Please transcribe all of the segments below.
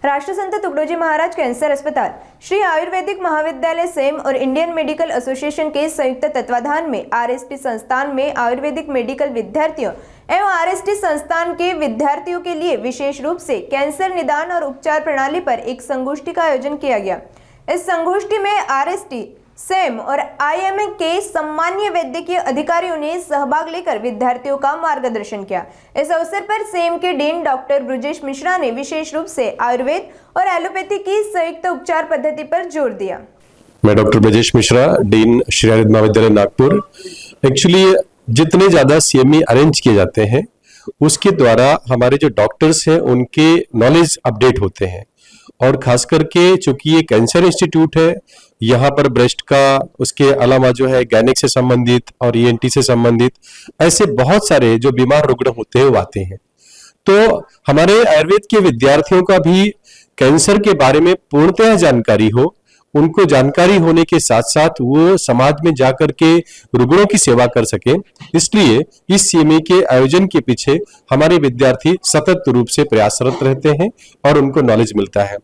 राष्ट्र संत तुकडोजी महाराज कैंसर अस्पताल, श्री आयुर्वेदिक महाविद्यालय सेम और इंडियन मेडिकल एसोसिएशन के संयुक्त तत्वाधान में आरएसटी संस्थान में आयुर्वेदिक मेडिकल विद्यार्थियों एवं आरएसटी संस्थान के विद्यार्थियों के लिए विशेष रूप से कैंसर निदान और उपचार प्रणाली पर एक संगोष्ठी का आयोजन किया गया। इस संगोष्ठी में आरएसटी, सेम और आईएमए के सम्मानीय वैद्यकीय अधिकारियों ने सहभाग लेकर विद्यार्थियों का मार्गदर्शन किया। इस अवसर पर सेम के डीन डॉक्टर ब्रजेश मिश्रा ने विशेष रूप से आयुर्वेद और एलोपैथी की संयुक्त उपचार पद्धति पर जोर दिया। मैं डॉक्टर ब्रजेश मिश्रा, डीन श्री आयुर्वेद महाविद्यालय नागपुर। एक्चुअली जितने ज्यादा सीएमई अरेंज किए जाते हैं उसके द्वारा हमारे जो डॉक्टर्स हैं उनके नॉलेज अपडेट होते हैं, और खास करके चूंकि ये कैंसर इंस्टीट्यूट है, यहाँ पर ब्रेस्ट का, उसके अलावा जो है गैनिक से संबंधित और ईएनटी से संबंधित ऐसे बहुत सारे जो बीमार रुग्ण होते हैं वो आते हैं। तो हमारे आयुर्वेद के विद्यार्थियों का भी कैंसर के बारे में पूर्णतः जानकारी हो, उनको जानकारी होने के साथ साथ वो समाज में जाकर के रुग्णों की सेवा कर सके, इसलिए इस सीएमई के आयोजन के पीछे हमारे विद्यार्थी सतत रूप से प्रयासरत रहते हैं और उनको नॉलेज मिलता है।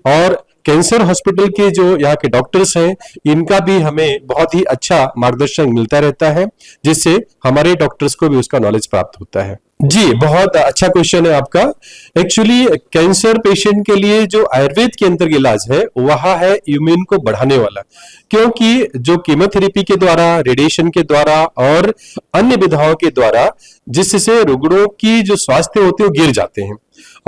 और कैंसर हॉस्पिटल के जो यहाँ के डॉक्टर्स हैं, इनका भी हमें बहुत ही अच्छा मार्गदर्शन मिलता रहता है, जिससे हमारे डॉक्टर्स को भी उसका नॉलेज प्राप्त होता है। जी, बहुत अच्छा क्वेश्चन है आपका। एक्चुअली कैंसर पेशेंट के लिए जो आयुर्वेद के अंतर्गत इलाज है वह है इम्यून को बढ़ाने वाला, क्योंकि जो कीमोथेरेपी के द्वारा, रेडिएशन के द्वारा और अन्य विधाओं के द्वारा जिससे रुग्णों की जो स्वास्थ्य होते हैं वो गिर जाते हैं,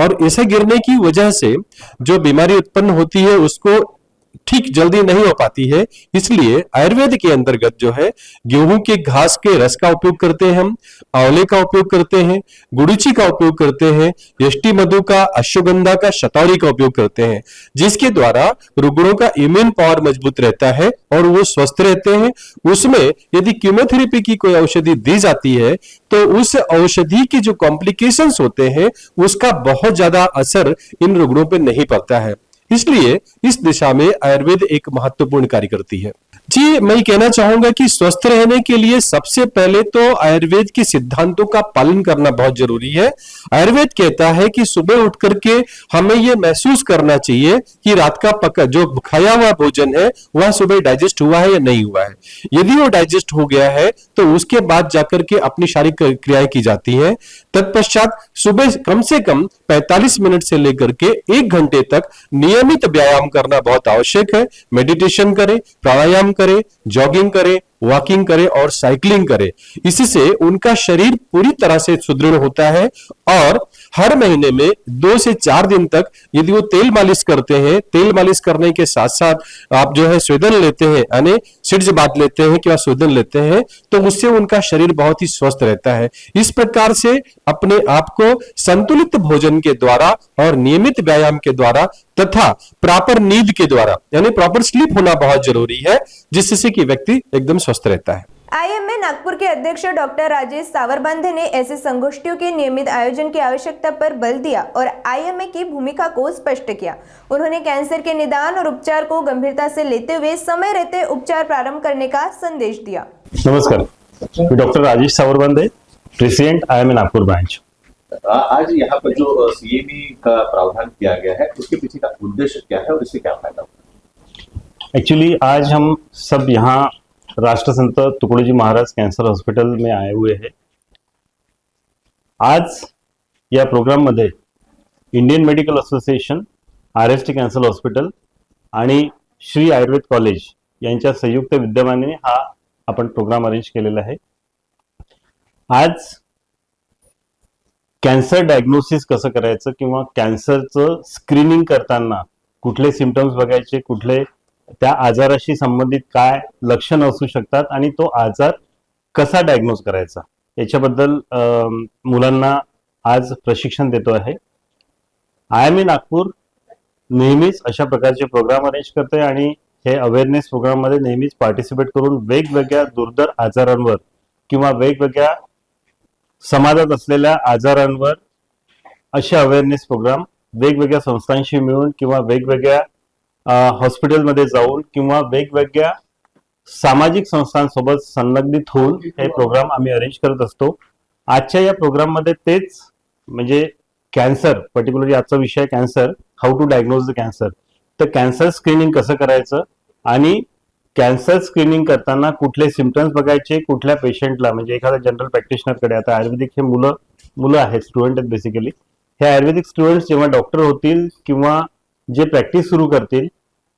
और ऐसे गिरने की वजह से जो बीमारी उत्पन्न होती है उसको ठीक जल्दी नहीं हो पाती है। इसलिए आयुर्वेद के अंतर्गत जो है गेहूं के घास के रस का उपयोग करते हैं, हम आंवले का उपयोग करते हैं, गुड़ीची का उपयोग करते हैं, यष्टि मधु का, अश्वगंधा का, शतावरी का उपयोग करते हैं, जिसके द्वारा रुग्णों का इम्यून पावर मजबूत रहता है और वो स्वस्थ रहते हैं। उसमें यदि कीमोथेरेपी की कोई औषधि दी जाती है तो उस औषधि के जो कॉम्प्लिकेशंस होते हैं उसका बहुत ज्यादा असर इन रुग्णों पर नहीं पड़ता है। इसलिए इस दिशा में आयुर्वेद एक महत्वपूर्ण कार्य करती है। जी, मैं कहना चाहूंगा कि स्वस्थ रहने के लिए सबसे पहले तो आयुर्वेद के सिद्धांतों का पालन करना बहुत जरूरी है। आयुर्वेद कहता है कि सुबह उठ करके हमें यह महसूस करना चाहिए कि रात का पका जो खाया हुआ भोजन है वह सुबह डाइजेस्ट हुआ है या नहीं हुआ है। यदि वो डाइजेस्ट हो गया है तो उसके बाद जाकर के अपनी शारीरिक क्रियाएं की जाती है। तत्पश्चात सुबह कम से कम 45 मिनट से लेकर के 1 घंटे तक नियमित व्यायाम करना बहुत आवश्यक है। मेडिटेशन करें, प्राणायाम करें, जॉगिंग करें, वॉकिंग करें और साइकिलिंग करें। इससे उनका शरीर पूरी तरह से सुदृढ़ होता है। और हर महीने में 2 से 4 दिन तक यदि वो तेल मालिश करते हैं, तेल मालिश करने के साथ साथ आप जो है स्वेदन लेते हैं, यानी सिड्ज बात लेते हैं कि स्वेदन लेते हैं, तो उससे उनका शरीर बहुत ही स्वस्थ रहता है। इस प्रकार से अपने आप को संतुलित भोजन के द्वारा और नियमित व्यायाम के द्वारा तथा प्रॉपर नींद के द्वारा, यानी प्रॉपर स्लीप होना बहुत जरूरी है, जिससे कि व्यक्ति एकदम स्वस्थ रहता है। आईएमए नागपुर के अध्यक्ष डॉक्टर राजेश सावरबांधे ने ऐसे संगोष्ठियों के नियमित आयोजन की आवश्यकता पर बल दिया और आईएमए की भूमिका को स्पष्ट किया। उन्होंने कैंसर के निदान और उपचार को गंभीरता से लेते हुए समय रहते उपचार प्रारंभ करने का संदेश दिया। नमस्कार, मैं doctor Rajesh Savarbandhe, president IMA Nagpur branch. आज यहाँ पर जो सीएमई का प्रावधान किया गया है उसके पीछे का उद्देश्य क्या है और इससे क्या फायदा होगा? एक्चुअली आज हम सब यहाँ राष्ट्र संत तुकडोजी महाराज कैंसर हॉस्पिटल में आए हुए हैं। आज या प्रोग्राम मध्ये Indian medical association, RST cancer hospital आणि श्री आयुर्वेद कॉलेज यांच्या संयुक्त विद्यमाने हा आपण प्रोग्राम अरेंज केलेला आहे। आज कॅन्सर डायग्नोसिस कसं करायचं किंवा कॅन्सरचं स्क्रीनिंग करताना कुठले सिम्पटम्स बघायचे, कुठले त्या आजाराशी संबंधित काय लक्षण असू शकतात आणि तो आजार कसा डायग्नोज करायचा याच्याबद्दल मुलांना आज प्रशिक्षण देतो आहे। आयएमए नागपूर नेहमीच अशा प्रकारचे प्रोग्राम अरेंज करते आणि हे अवेअरनेस प्रोग्राम मध्ये नेहमीच पार्टिसिपेट करून वेगवेगळ्या दुर्धर आजारांवर किंवा वेगवेगळ्या समाजात असलेल्या आजारांवर असे अवेअरनेस प्रोग्राम वेगवेगळ्या संस्थांशी मिळून किंवा वेगवेगळ्या हॉस्पिटलमध्ये जाऊन किंवा वेगवेगळ्या सामाजिक संस्थांसोबत संलग्नित होऊन हे प्रोग्राम आम्ही अरेंज करत असतो। आजच्या या प्रोग्राम मध्ये तेच म्हणजे कॅन्सर, पर्टिक्युलरली आजचा विषय आहे cancer, how to diagnose the cancer. तर कॅन्सर स्क्रीनिंग कसं करायचं आणि कॅन्सर स्क्रीनिंग करताना कुठले सिम्पटम्स बघायचे, कुठल्या पेशंटला, म्हणजे एखाद्या जनरल प्रॅक्टिशनरकडे, आता आयुर्वेदिक हे मुलं आहेत, स्टुडंट आहेत बेसिकली, हे आयुर्वेदिक स्टुडंट्स जेव्हा डॉक्टर होतील किंवा जे प्रॅक्टिस सुरू करतील,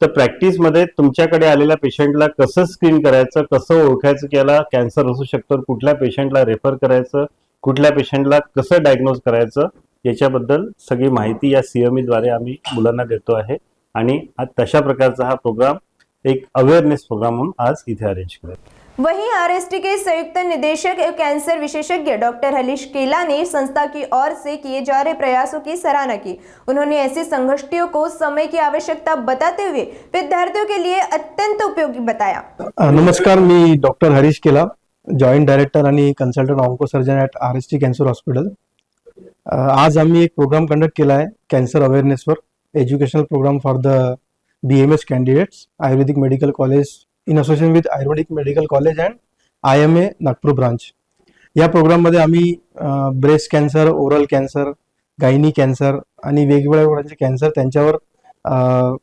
तर प्रॅक्टिसमध्ये तुमच्याकडे आलेल्या पेशंटला कसं स्क्रीन करायचं, कसं ओळखायचं की याला कॅन्सर असू शकतं, कुठल्या पेशंटला रेफर करायचं, कुठल्या पेशंटला कसं डायग्नोज करायचं, याच्याबद्दल सगळी माहिती या CME द्वारे आम्ही मुलांना देतो आहे. आणि तशा प्रकारचा हा प्रोग्राम एक अवेयरनेस प्रोग्राम म्हणून आज इथे अरेंज केला. वहीं आरएसटी के संयुक्त निदेशक एवं कैंसर विशेषज्ञ डॉक्टर हरीश केला ने संस्था की ओर से किए जा रहे प्रयासों की सराहना की. उन्होंने ऐसी संगोष्ठियों को समय की आवश्यकता बताते हुए विद्यार्थियों के लिए अत्यंत उपयोगी बताया. नमस्कार, मी doctor Harish Kela, joint director आणि consultant oncosurgeon at RST cancer hospital. आज आम्ही एक प्रोग्राम कंडक्ट केला आहे कॅन्सर अवेअरनेसवर, educational program for the BMS candidates, ayurvedic medical college in association with ayurvedic medical college and IMA Nagpur branch. या प्रोग्राममध्ये आम्ही breast cancer, oral cancer, gynae cancer आणि वेगवेगळ्या प्रकारचे कॅन्सर, त्यांच्यावर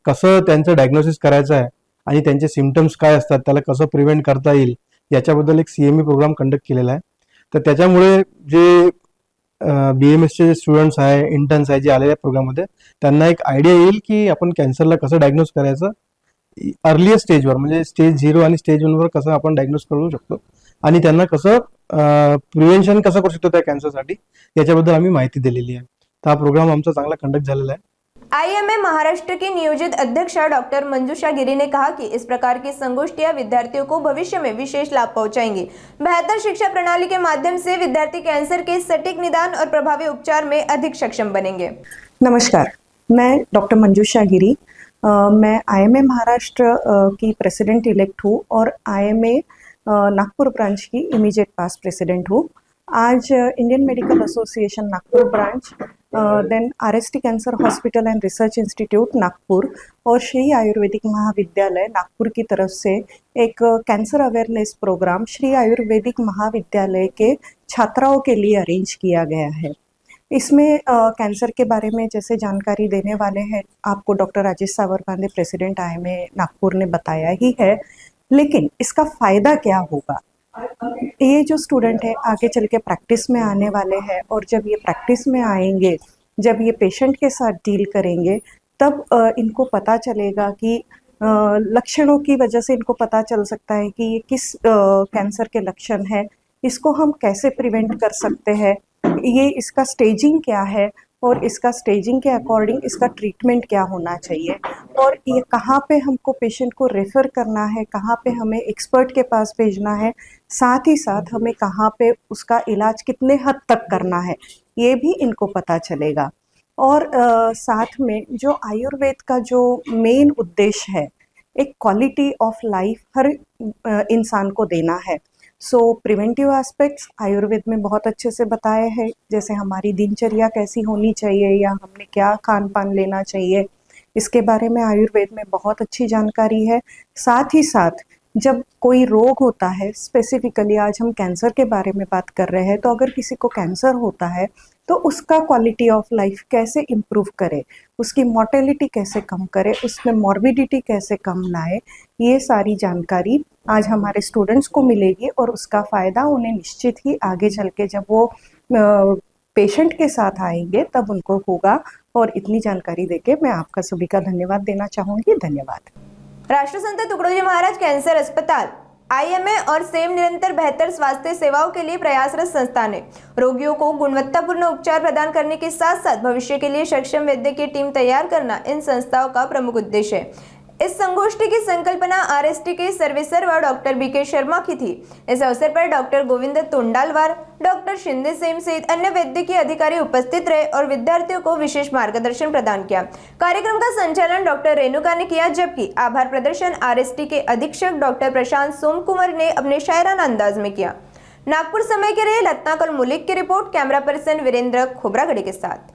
कसं त्यांचं डायग्नोसिस करायचं आहे आणि त्यांचे सिम्पटम्स काय असतात, त्याला कसं प्रिव्हेंट करता येईल, याच्याबद्दल एक CME प्रोग्राम कंडक्ट केलेला आहे. तर त्याच्यामुळे जे BMSचे जे स्टुडंट्स आहे, इंटर्न्स आहे, जे आलेल्या प्रोग्राममध्ये, त्यांना एक आयडिया येईल की आपण कॅन्सरला कसं डायग्नोज करायचं अर्लियर स्टेजवर, म्हणजे स्टेज 0 आणि स्टेज 1वर कसं आपण डायग्नोज करू शकतो आणि त्यांना कसं प्रिव्हेन्शन कसं करू शकतो त्या कॅन्सरसाठी, याच्याबद्दल आम्ही माहिती दिलेली आहे. तर हा प्रोग्राम आमचा चांगला कंडक्ट झालेला आहे. IMA महाराष्ट्र की नियोजित अध्यक्षा डॉक्टर मंजूषा गिरी ने कहा कि इस प्रकार की संगोष्ठियां विद्यार्थियों को भविष्य में विशेष लाभ पहुंचाएंगी. बेहतर शिक्षा प्रणाली के माध्यम से विद्यार्थी कैंसर के सटीक निदान और प्रभावी उपचार में अधिक सक्षम बनेंगे. नमस्कार, मैं डॉक्टर मंजूषा गिरी, मैं IMA महाराष्ट्र की प्रेसिडेंट इलेक्ट हूँ और IMA नागपुर ब्रांच की इमीडिएट पास्ट प्रेसिडेंट हूँ. आज Indian medical association Nagpur branch, then RST cancer hospital and research institute Nagpur और श्री आयुर्वेदिक महाविद्यालय नागपुर की तरफ से एक cancer awareness program Shri Ayurvedic Mahavidyalaya के छात्राओं के लिए अरेंज किया गया है. इसमें कैंसर के बारे में जैसे जानकारी देने वाले हैं आपको doctor Rajesh Savarbande, president IMA Nagpur ने बताया ही है, लेकिन इसका फ़ायदा क्या होगा, ये जो स्टूडेंट है आगे चल के प्रैक्टिस में आने वाले हैं और जब ये प्रैक्टिस में आएंगे, जब ये पेशेंट के साथ डील करेंगे, तब इनको पता चलेगा कि लक्षणों की वजह से इनको पता चल सकता है कि ये किस कैंसर के लक्षण है, इसको हम कैसे प्रिवेंट कर सकते हैं, ये इसका स्टेजिंग क्या है और इसका स्टेजिंग के अकॉर्डिंग इसका ट्रीटमेंट क्या होना चाहिए और ये कहाँ पे हमको पेशेंट को रेफ़र करना है, कहाँ पे हमें एक्सपर्ट के पास भेजना है, साथ ही साथ हमें कहाँ पे उसका इलाज कितने हद तक करना है, ये भी इनको पता चलेगा. और साथ में जो आयुर्वेद का जो मेन उद्देश्य है, एक क्वालिटी ऑफ लाइफ हर इंसान को देना है. सो प्रिवेंटिव एस्पेक्ट्स आयुर्वेद में बहुत अच्छे से बताए हैं, जैसे हमारी दिनचर्या कैसी होनी चाहिए या हमने क्या खान पान लेना चाहिए, इसके बारे में आयुर्वेद में बहुत अच्छी जानकारी है. साथ ही साथ जब कोई रोग होता है, स्पेसिफिकली आज हम कैंसर के बारे में बात कर रहे हैं, तो अगर किसी को कैंसर होता है तो उसका क्वालिटी ऑफ लाइफ कैसे इम्प्रूव करे, उसकी मॉर्टेलिटी कैसे कम करे, उसमें मॉर्बिडिटी कैसे कम लाए, ये सारी जानकारी आज हमारे स्टूडेंट्स को मिलेगी और उसका फ़ायदा उन्हें निश्चित ही आगे चल के जब वो पेशेंट के साथ आएंगे तब उनको होगा. और इतनी जानकारी देके मैं आपका सभी का धन्यवाद देना चाहूँगी. धन्यवाद. राष्ट्रसंत तुकडोजी महाराज कैंसर अस्पताल IMA और सेम निरंतर बेहतर स्वास्थ्य सेवाओं के लिए प्रयासरत संस्थान है. रोगियों को गुणवत्तापूर्ण उपचार प्रदान करने के साथ साथ भविष्य के लिए सक्षम वैद्य की टीम तैयार करना इन संस्थाओं का प्रमुख उद्देश्य है. इस संगोष्ठी की संकल्पना RST के सर्वेसर्वा डॉक्टर BK शर्मा की थी. इस अवसर पर डॉक्टर गोविंद तोंडालवार, डॉक्टर शिंदे सेम सहित अन्य वैद्यकीय अधिकारी उपस्थित रहे और विद्यार्थियों को विशेष मार्गदर्शन प्रदान किया. कार्यक्रम का संचालन डॉक्टर रेणुका ने किया, जबकि आभार प्रदर्शन RST के अधीक्षक डॉक्टर प्रशांत सोमकुमार ने अपने शायराना अंदाज में किया. नागपुर समय के लिए लतनाकल मुलिक की report, camera person Virendra Khobragade के साथ.